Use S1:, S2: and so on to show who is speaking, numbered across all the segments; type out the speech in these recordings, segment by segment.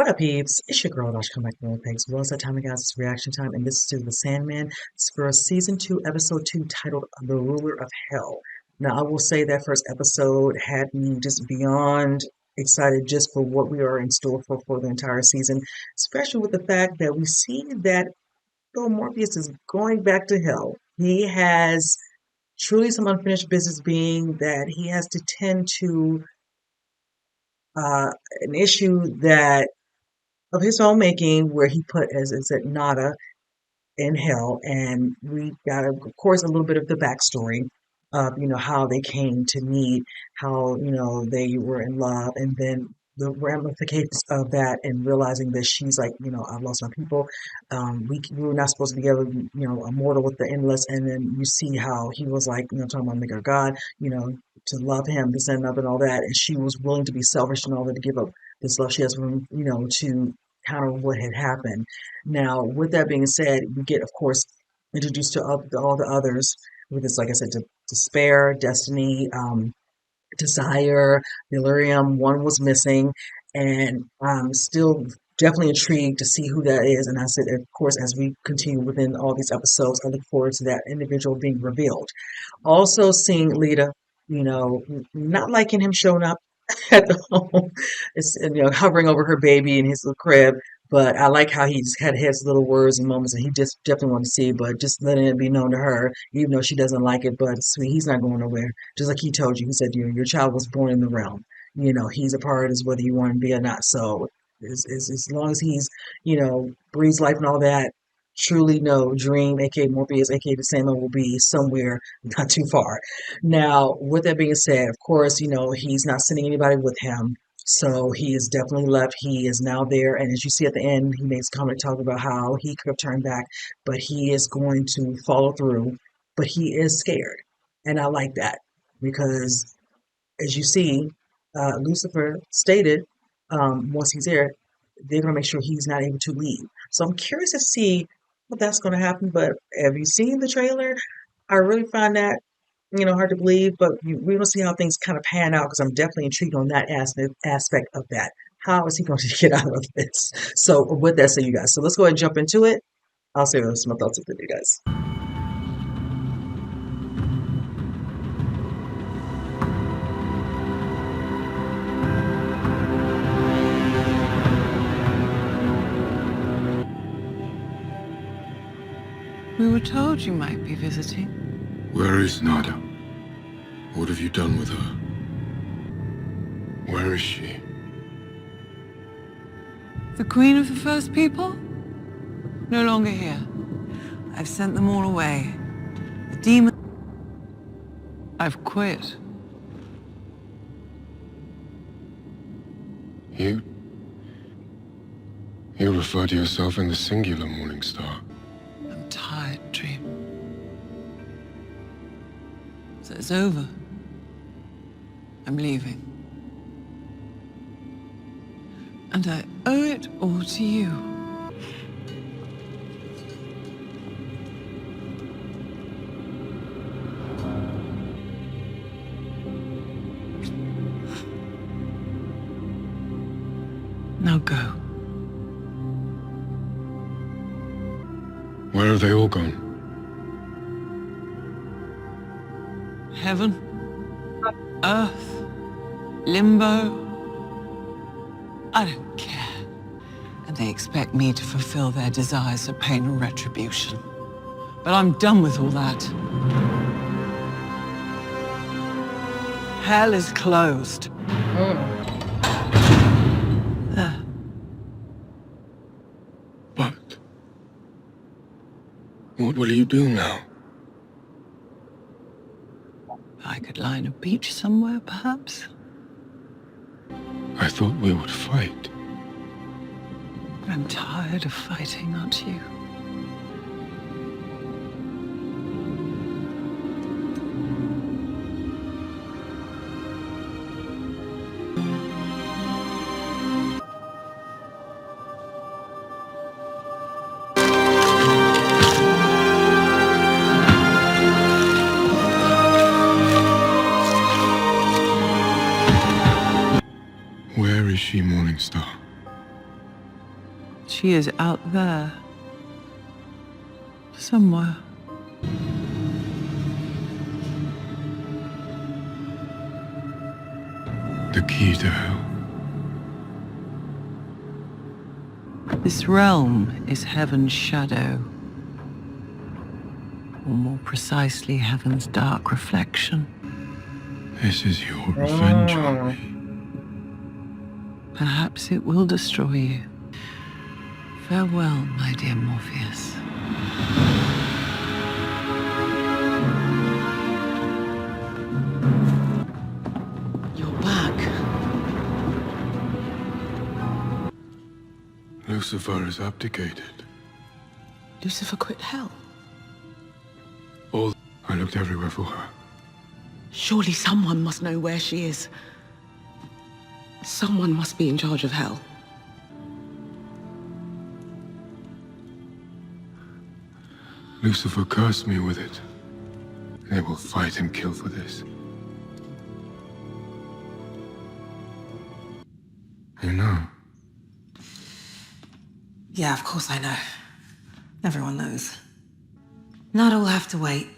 S1: What up, peeps? It's your girl, Dash. Come back to Pigs. Well, it's that time, guys. It's reaction time, and this is to the Sandman. It's for season 2, episode 2, titled "The Ruler of Hell." Now, I will say that first episode had me just beyond excited just for what we are in store for the entire season, especially with the fact that we see that though Morpheus is going back to hell, he has truly some unfinished business, being that he has to tend to an issue that of his own making, where he put, as it said, Nada in hell. And we got, of course, a little bit of the backstory of, how they came to meet, how, they were in love, and then the ramifications of that, and realizing that she's like, I've lost my people. We were not supposed to be together, immortal with the endless. And then you see how he was like, talking about making her God, to love him, this and another, and all that. And she was willing to be selfish and all that, to give up this love she has for him, to counter what had happened. Now, with that being said, we get, of course, introduced to all the others with this, like I said, despair, destiny, desire, delirium. One was missing, and I'm still definitely intrigued to see who that is. And I said, of course, as we continue within all these episodes, I look forward to that individual being revealed. Also, seeing Lita, not liking him showing up at the home. It's, hovering over her baby in his little crib. But I like how he just had his little words and moments, and he just definitely wanted to see, but just letting it be known to her, even though she doesn't like it. But sweet, he's not going nowhere. Just like he told you, he said, your child was born in the realm. He's a part of this, whether you want to be or not. So as long as he's, breathes life and all that, truly no Dream, aka Morpheus, aka the Sandman, will be somewhere not too far. Now, with that being said, of course, he's not sending anybody with him. So he is definitely left. He is now there. And as you see at the end, he makes a comment talking about how he could have turned back, but he is going to follow through. But he is scared. And I like that because, as you see, Lucifer stated, once he's there, they're going to make sure he's not able to leave. So I'm curious to see what that's going to happen. But have you seen the trailer? I really find that, hard to believe, but we will see how things kind of pan out, because I'm definitely intrigued on that aspect of that. How is he going to get out of this? So with that said, you guys, so let's go ahead and jump into it. I'll say some my thoughts with you guys.
S2: We were told you might be visiting.
S3: Where is Nada? What have you done with her? Where is she?
S2: The queen of the first people? No longer here. I've sent them all away. The demon... I've quit.
S3: You refer to yourself in the singular, Morningstar.
S2: I'm tired, Dream. So it's over. I'm leaving. And I owe it all to you. Now go.
S3: Where have they all gone?
S2: Heaven, earth, limbo. I don't care. And they expect me to fulfill their desires of pain and retribution. But I'm done with all that. Hell is closed. There.
S3: But what will you do now?
S2: I could line a beach somewhere, perhaps.
S3: I thought we would fight.
S2: I'm tired of fighting, aren't you?
S3: Where is she, Morningstar?
S2: she is out there. Somewhere.
S3: The key to hell.
S2: This realm is heaven's shadow. Or more precisely, heaven's dark reflection.
S3: This is your revenge on me.
S2: Perhaps it will destroy you. Farewell, my dear Morpheus. You're back.
S3: Lucifer has abdicated.
S2: Lucifer quit hell.
S3: I looked everywhere for her.
S2: Surely someone must know where she is. Someone must be in charge of hell.
S3: Lucifer cursed me with it. They will fight and kill for this. You know.
S4: Yeah, of course I know. Everyone knows. Not all have to wait.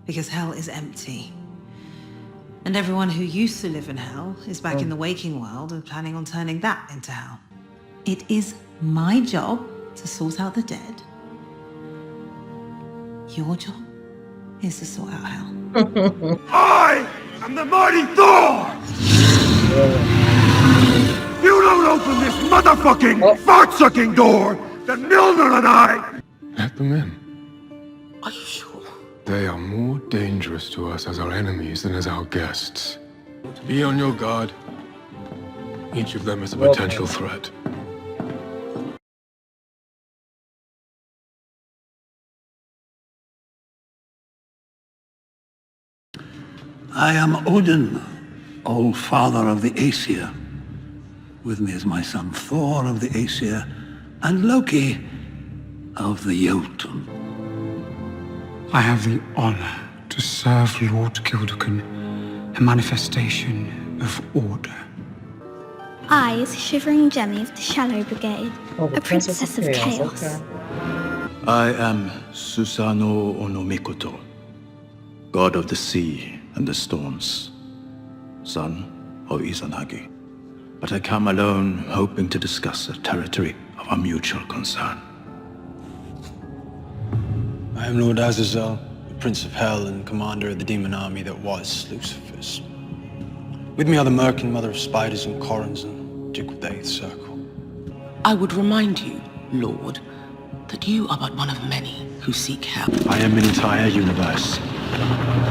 S4: Because hell is empty. And everyone who used to live in hell is back in the waking world and planning on turning that into hell. It is my job to sort out the dead. Your job is to sort out hell.
S5: I am the mighty Thor! If you don't open this motherfucking fart-sucking door, then Mjolnir and I...
S3: Let them in.
S2: Are you sure?
S3: They are more dangerous to us as our enemies than as our guests. Be on your guard. Each of them is a potential threat.
S6: I am Odin, all-father of the Aesir. With me is my son Thor of the Aesir, and Loki of the Jotun.
S7: I have the honor to serve Lord Kilducan, a manifestation of order.
S8: I is Shivering Gemmy of the Shallow Brigade, a princess of chaos.
S1: Okay.
S9: I am Susanoo Onomikoto, god of the sea and the storms, son of Izanagi. But I come alone, hoping to discuss a territory of our mutual concern.
S10: I am Lord Azazel, the Prince of Hell and commander of the demon army that was Lucifer's. With me are the Merkin, Mother of Spiders and Corans, and Duke of the Eighth Circle.
S2: I would remind you, Lord, that you are but one of many who seek hell.
S9: I am an entire universe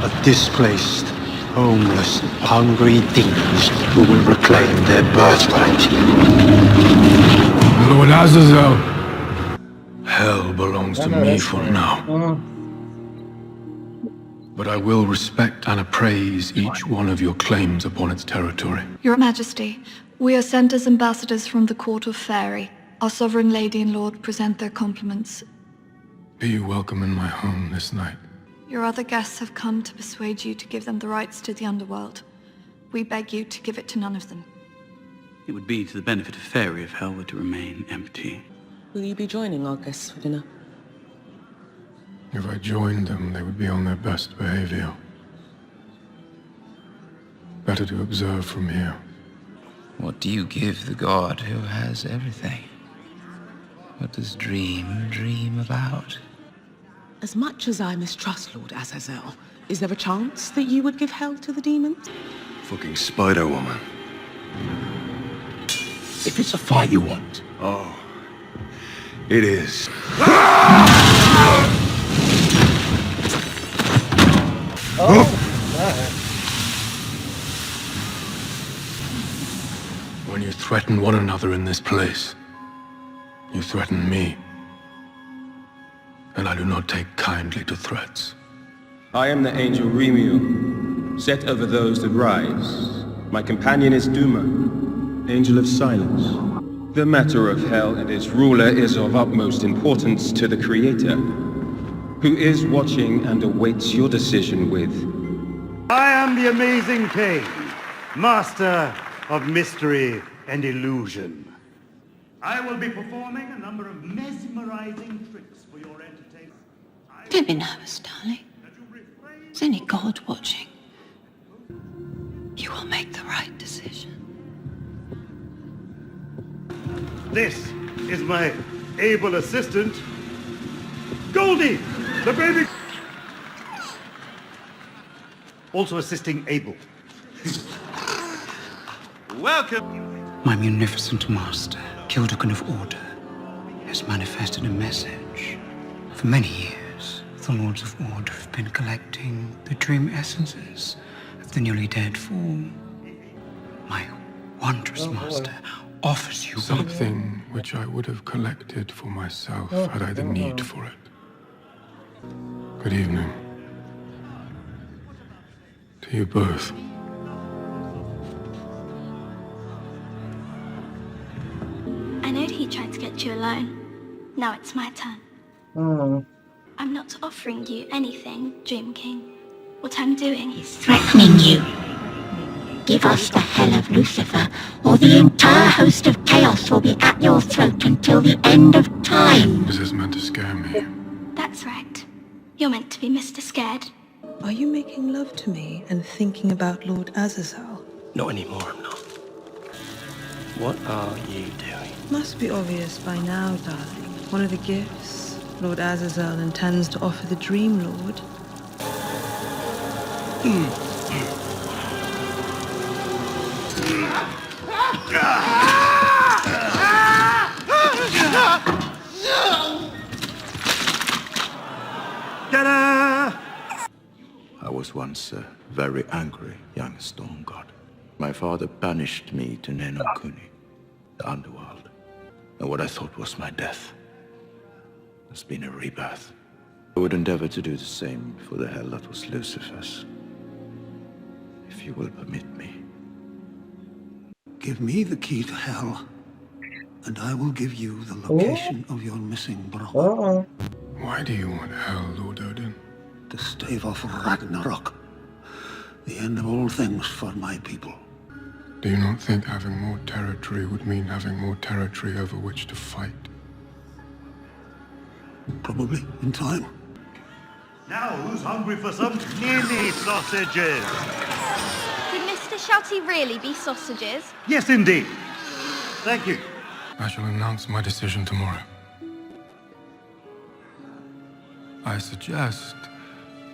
S9: of displaced, homeless, hungry demons who will reclaim their birthright.
S3: Lord Azazel! Hell belongs to me for now. But I will respect and appraise each one of your claims upon its territory.
S11: Your Majesty, we are sent as ambassadors from the court of Faerie. Our sovereign lady and lord present their compliments.
S3: Be you welcome in my home this night.
S11: Your other guests have come to persuade you to give them the rights to the underworld. We beg you to give it to none of them.
S7: It would be to the benefit of Faerie if hell were to remain empty.
S2: Will you be joining our guests for dinner?
S3: If I joined them, they would be on their best behavior. Better to observe from here.
S12: What do you give the god who has everything? What does dream about?
S2: As much as I mistrust Lord Azazel, is there a chance that you would give hell to the demons?
S9: Fucking Spider-Woman.
S6: If it's a fight you want.
S9: Oh, it is.
S3: When you threaten one another in this place, you threaten me. And I do not take kindly to threats.
S13: I am the angel Remiel, set over those that rise. My companion is Duma, angel of silence. The matter of hell and its ruler is of utmost importance to the Creator, who is watching and awaits your decision with...
S5: I am the amazing King, master of mystery and illusion. I will be performing a number of mesmerizing tricks for your entertainment.
S4: Don't be nervous, darling. There's only God watching. You will make the right decision.
S5: This is my able assistant, Goldie, the baby. Also assisting Abel. Welcome.
S7: My munificent master, Kilducan of Order, has manifested a message. For many years, the Lords of Order have been collecting the dream essences of the newly dead fall. My wondrous master offers you
S3: something which I would have collected for myself had I the need for it. Good evening. To you both.
S8: I know he tried to get you alone. Now it's my turn. I'm not offering you anything, Dream King. What I'm doing is
S14: Threatening you. Give us the hell of Lucifer, or the entire host of chaos will be at your throat until the end of time.
S3: Is this meant to scare me?
S8: That's right. You're meant to be Mr. Scared.
S15: Are you making love to me and thinking about Lord Azazel?
S16: Not anymore, I'm not. What are you doing?
S15: Must be obvious by now, darling. One of the gifts Lord Azazel intends to offer the Dream Lord.
S5: Ta-da!
S9: I was once a very angry young storm god. My father banished me to Nenokuni, the underworld. And what I thought was my death has been a rebirth. I would endeavor to do the same for the hell that was Lucifer's. If you will permit me.
S6: Give me the key to hell, and I will give you the location of your missing brother.
S3: Why do you want hell, Lord Odin?
S6: To stave off Ragnarok, the end of all things for my people.
S3: Do you not think having more territory would mean having more territory over which to fight?
S6: Probably, in time.
S5: Now, who's hungry for some mini sausages?
S8: Could Mr. Shouty really be sausages?
S5: Yes, indeed. Thank you.
S3: I shall announce my decision tomorrow. I suggest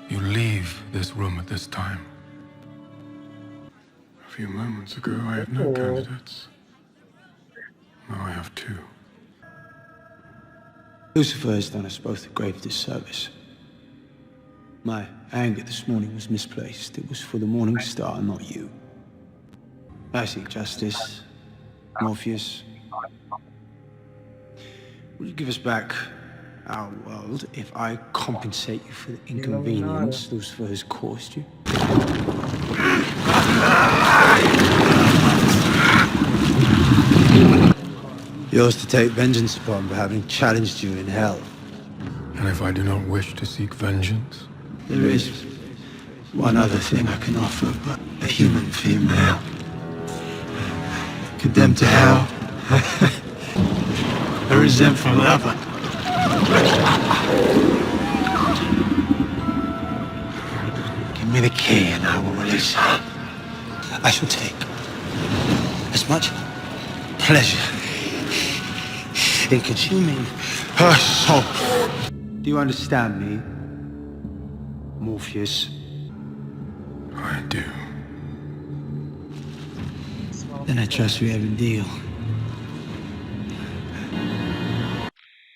S3: you leave this room at this time. A few moments ago, I had no candidates. Now I have two.
S10: Lucifer has done us both a grave disservice. My anger this morning was misplaced. It was for the Morning Star, not you. I seek justice. Morpheus. Will you give us back our world if I compensate you for the inconvenience Lucifer has caused you? Yours to take vengeance upon for having challenged you in hell.
S3: And if I do not wish to seek vengeance?
S10: There is one other thing I can offer, but a human female. Condemned to hell. A resentful lover. Give me the key and I will release her. I shall take as much pleasure in consuming her soul. Do you understand me, Morpheus?
S3: I do.
S10: Then I trust we have a deal.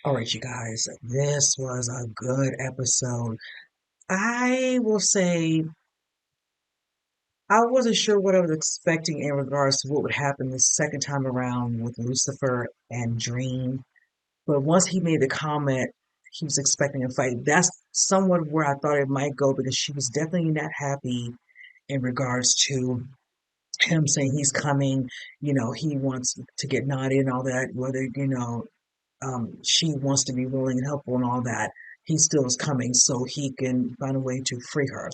S1: All right, you guys, this was a good episode. I will say I wasn't sure what I was expecting in regards to what would happen the second time around with Lucifer and Dream. But once he made the comment he was expecting a fight, that's somewhat where I thought it might go, because she was definitely not happy in regards to him saying he's coming, he wants to get Nadia and all that, whether, she wants to be willing and helpful and all that. He still is coming so he can find a way to free her.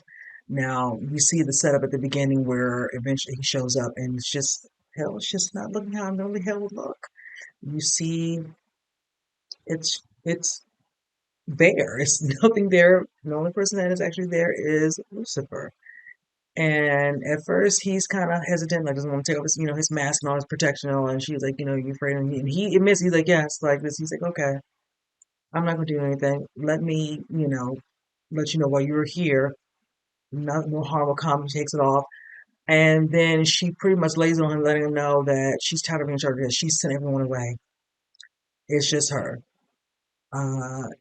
S1: Now, we see the setup at the beginning where eventually he shows up and it's just, hell, it's just not looking how normally hell would look. You see, it's there. It's nothing there. The only person that is actually there is Lucifer. And at first, he's kind of hesitant, like doesn't want to take off his, his mask and all his protection and all. And she's like, you afraid of me? And he admits, he's like, yes, like this. He's like, okay, I'm not gonna do anything. Let me, let you know while you're here, no harm will come. He takes it off. And then she pretty much lays on him, letting him know that she's tired of being in charge of this. She's sent everyone away. It's just her.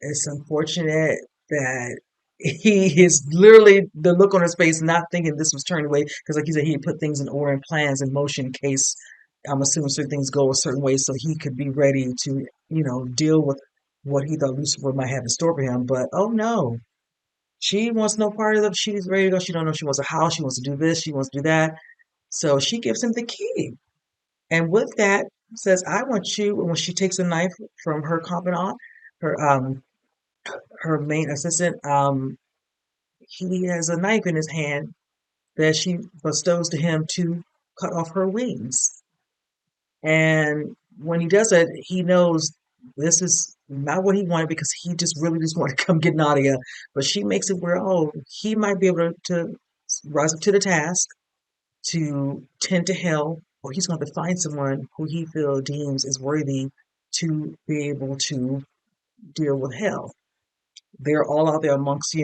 S1: It's unfortunate that he is literally the look on his face, not thinking this was turned away, because like he said, he had put things in order and plans in motion in case I'm assuming certain things go a certain way, so he could be ready to, deal with what he thought Lucifer might have in store for him. But oh no, she wants no part of it. She's ready to go. She don't know if she wants a house. She wants to do this. She wants to do that. So she gives him the key. And with that, says, I want you, and when she takes a knife from her confidant, her her main assistant, he has a knife in his hand that she bestows to him to cut off her wings. And when he does it, he knows this is not what he wanted, because he just really just wanted to come get Nadia. But she makes it where, oh, he might be able to rise up to the task to tend to hell, or he's going to have to find someone who he feels deems is worthy to be able to deal with hell. They're all out there amongst,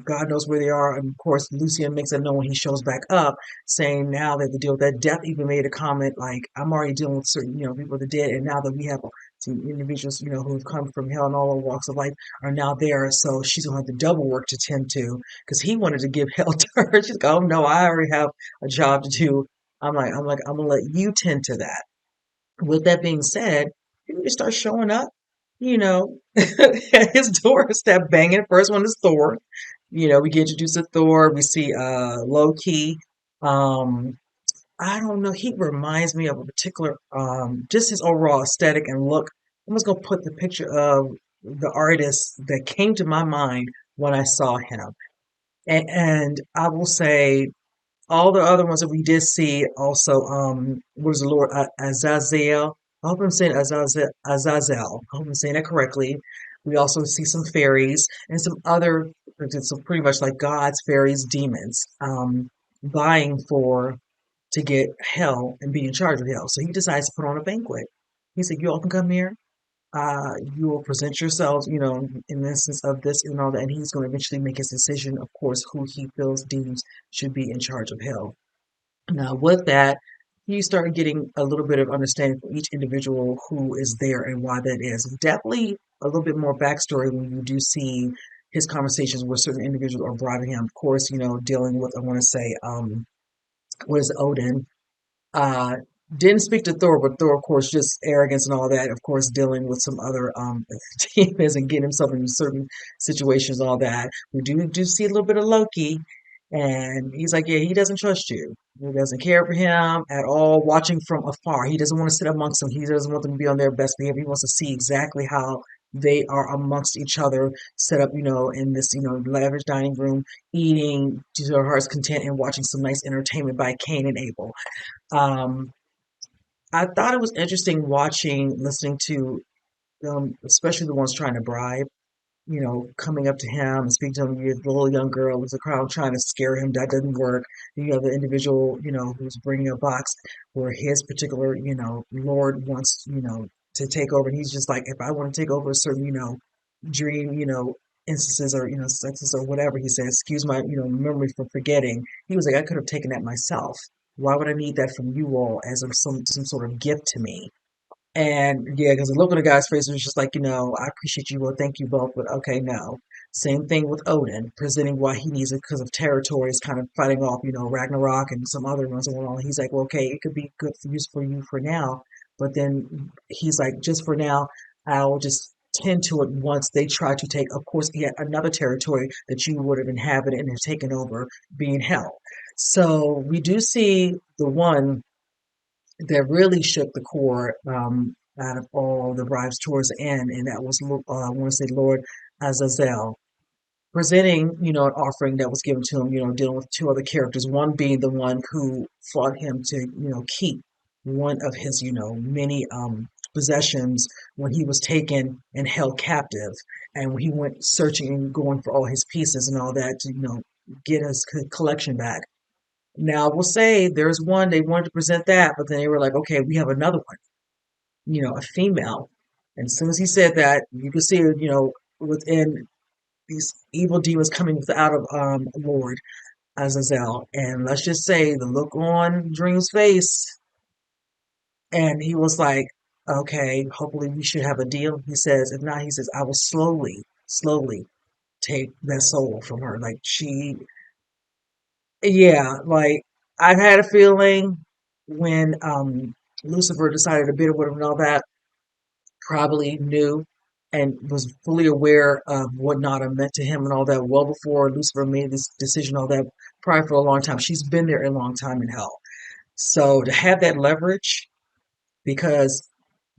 S1: God knows where they are. And of course, Lucian makes it known when he shows back up, saying now that the deal with that, Death even made a comment like, I'm already dealing with certain, people of the dead. And now that we have some individuals, who have come from hell and all walks of life are now there. So she's going to have the double work to tend to, because he wanted to give hell to her. She's like, oh no, I already have a job to do. I'm going to let you tend to that. With that being said, people just start showing up, at his doorstep banging. First one is Thor. We get introduced to Thor. We see Loki. Um, I don't know. He reminds me of a particular, just his overall aesthetic and look. I'm just gonna put the picture of the artist that came to my mind when I saw him, and I will say all the other ones that we did see also, was the Lord Azazel. I hope I'm saying Azazel. Azazel. I hope I'm saying that correctly. We also see some fairies and some other, so pretty much like gods, fairies, demons, vying for to get hell and be in charge of hell. So he decides to put on a banquet. He said, "You all can come here. You will present yourselves, in the instance of this and all that." And he's going to eventually make his decision, of course, who he feels deems should be in charge of hell. Now, with that, you start getting a little bit of understanding for each individual who is there and why that is. Definitely a little bit more backstory when you do see his conversations with certain individuals are bribing him. Of course, dealing with, I want to say, what is Odin? Uh, didn't speak to Thor, but Thor, of course, just arrogance and all that. Of course, dealing with some other demons and getting himself in certain situations, all that. We do see a little bit of Loki, and he's like, yeah, he doesn't trust you. He doesn't care for him at all. Watching from afar, he doesn't want to sit amongst them. He doesn't want them to be on their best behavior. He wants to see exactly how they are amongst each other, set up, in this, lavish dining room, eating to their heart's content and watching some nice entertainment by Cain and Abel. Um, I thought it was interesting listening to especially the ones trying to bribe, coming up to him and speaking to him. You have the little young girl with the crowd trying to scare him. That doesn't work. You have the individual, who's bringing a box where his particular, Lord wants, to take over. And he's just like, if I want to take over a certain, dream, instances or, sexes or whatever, he said, excuse my, memory for forgetting. He was like, I could have taken that myself. Why would I need that from you all as some sort of gift to me? And yeah, because the look on the guy's face was just like, I appreciate you, well, thank you both, but okay, no. Same thing with Odin, presenting why he needs it because of territories, kind of fighting off, Ragnarok and some other ones going on. He's like, well, okay, it could be good for use for you for now, but then he's like, just for now, I'll just tend to it once they try to take, of course, yet another territory that you would have inhabited and have taken over, being hell. So we do see the one that really shook the core, out of all the bribes towards the end, and that was, I want to say, Lord Azazel, presenting, an offering that was given to him, dealing with two other characters, one being the one who fought him to, keep, one of his, many possessions when he was taken and held captive, and when he went searching and going for all his pieces and all that to, get his collection back. Now, we'll say there's one they wanted to present that, but then they were like, okay, we have another one, a female. And as soon as he said that, you could see, within these evil demons coming out of Lord Azazel. And let's just say the look on Dream's face, and he was like, okay, hopefully we should have a deal. He says, if not, he says, I will slowly, slowly take that soul from her. Like yeah, like I had a feeling when Lucifer decided to bid with him and all that, probably knew and was fully aware of what Nada meant to him and all that well before Lucifer made this decision, all that, probably for a long time. She's been there a long time in hell. So to have that leverage, because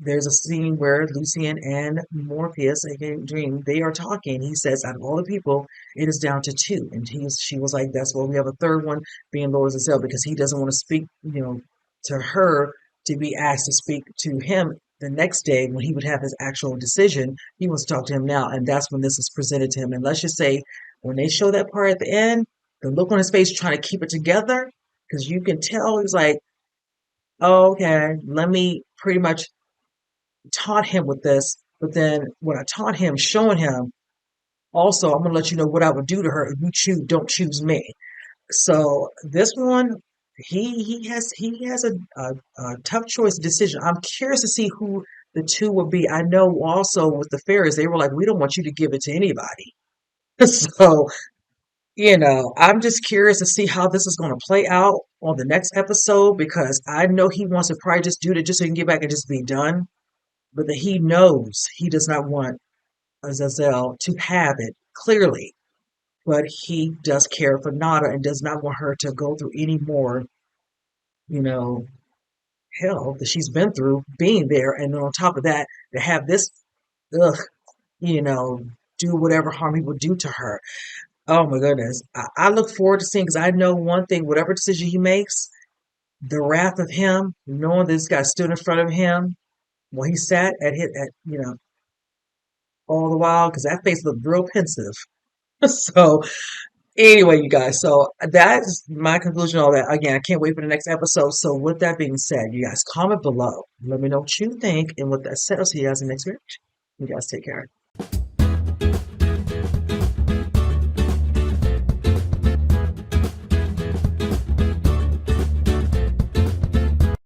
S1: there's a scene where Lucian and Morpheus, aka Dream, they are talking. He says, out of all the people, it is down to two. And she was like, that's why we have a third one being Lord Azazel, because he doesn't want to speak, to her, to be asked to speak to him the next day when he would have his actual decision. He wants to talk to him now. And that's when this is presented to him. And let's just say, when they show that part at the end, the look on his face trying to keep it together, because you can tell he's like, oh, okay, let me pretty much taught him with this, but then what I taught him, showing him, also, I'm gonna let you know what I would do to her if you don't choose me. So this one, he has a tough choice decision. I'm curious to see who the two will be. I know also with the fairies, they were like, we don't want you to give it to anybody. So, I'm just curious to see how this is going to play out on the next episode, because I know he wants to probably just do it just so he can get back and just be done, but that he knows he does not want Azazel to have it, clearly. But he does care for Nada and does not want her to go through any more, you know, hell that she's been through being there. And then on top of that, to have this, ugh, you know, do whatever harm he would do to her. Oh my goodness. I look forward to seeing, because I know one thing, whatever decision he makes, the wrath of him, knowing this guy stood in front of him while he sat all the while, because that face looked real pensive. So anyway, you guys, so that's my conclusion on all that. Again, I can't wait for the next episode. So with that being said, you guys comment below. Let me know what you think. And with that said, I'll see you guys in the next video. You guys take care.